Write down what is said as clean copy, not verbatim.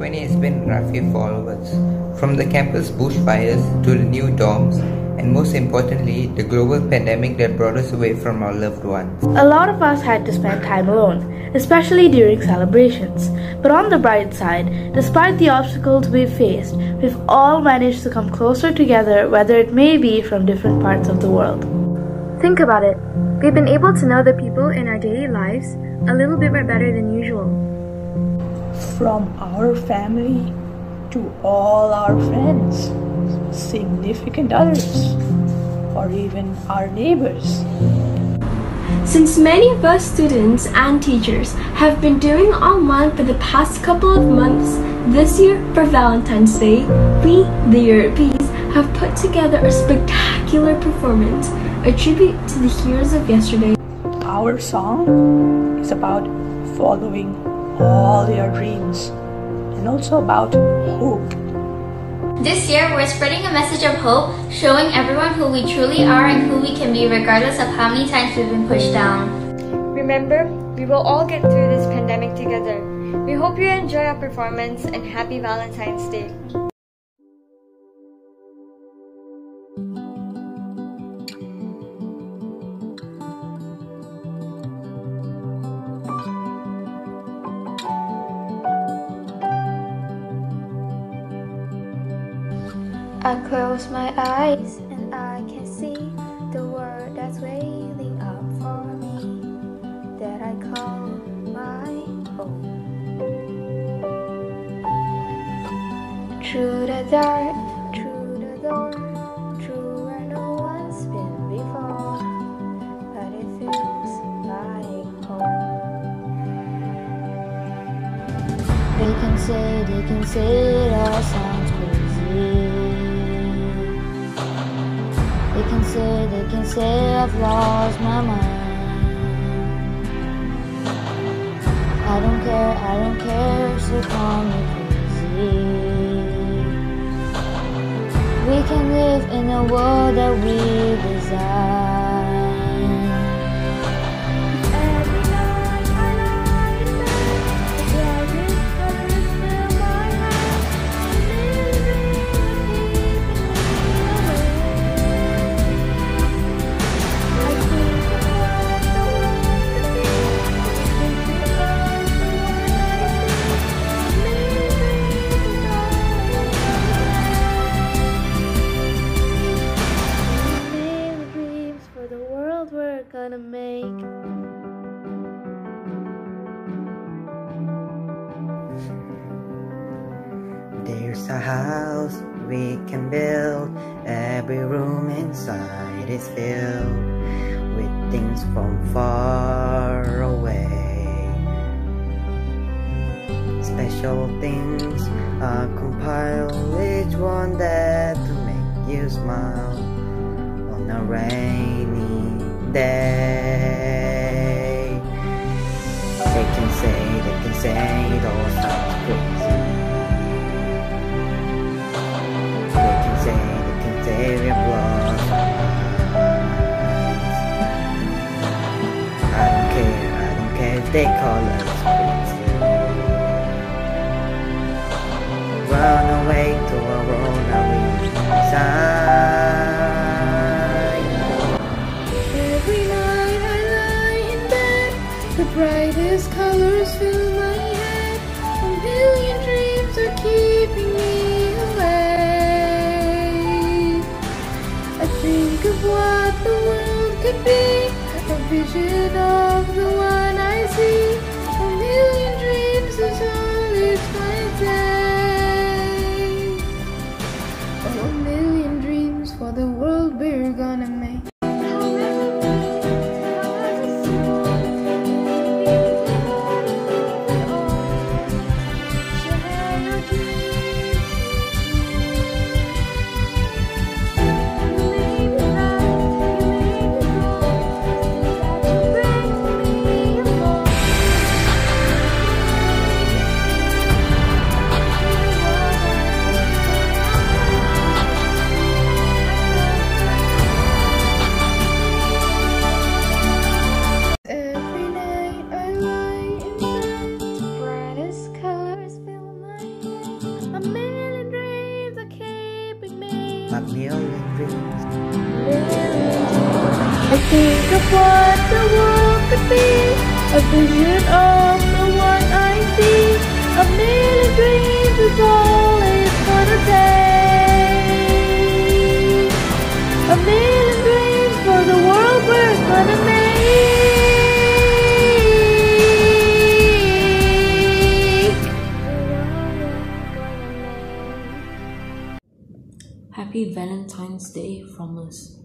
2020 has been rough year for all of us. From the campus bushfires to the new dorms, and most importantly, the global pandemic that brought us away from our loved ones. A lot of us had to spend time alone, especially during celebrations. But on the bright side, despite the obstacles we've faced, we've all managed to come closer together, whether it may be from different parts of the world. Think about it. We've been able to know the people in our daily lives a little bit more better than usual. From our family to all our friends, significant others, or even our neighbors. Since many of us students and teachers have been doing online for the past couple of months, this year for Valentine's Day, we, the Europeans, have put together a spectacular performance, a tribute to the heroes of yesterday. Our song is about following all your dreams and also about hope. This year, we're spreading a message of hope, showing everyone who we truly are and who we can be regardless of how many times we've been pushed down. Remember, we will all get through this pandemic together. We hope you enjoy our performance and happy Valentine's Day. I close my eyes and I can see the world that's waiting up for me, that I call my own. Through the dark, through the door, through where no one's been before, but it feels like home. They can say it all sounds crazy. They can say I've lost my mind. I don't care, so call me crazy. We can live in a world that we design. We're gonna make. There's a house we can build. Every room inside is filled with things from far away. Special things are compiled, each one there to make you smile on a rainy day. They can say it all sounds crazy. They can say we've lost our minds. I don't care if they call us crazy. Run away to a world that we design. The brightest colors fill my head. A million dreams are keeping me awake. I think of what the world could be, a vision of the one I see. A million dreams is all it's gonna take. Oh, a million dreams for the world we're gonna make. think of what the world could be, a vision of the one I see. A million dreams is all it's gonna take. A million dreams for the world we're gonna make. Happy Valentine's Day from us.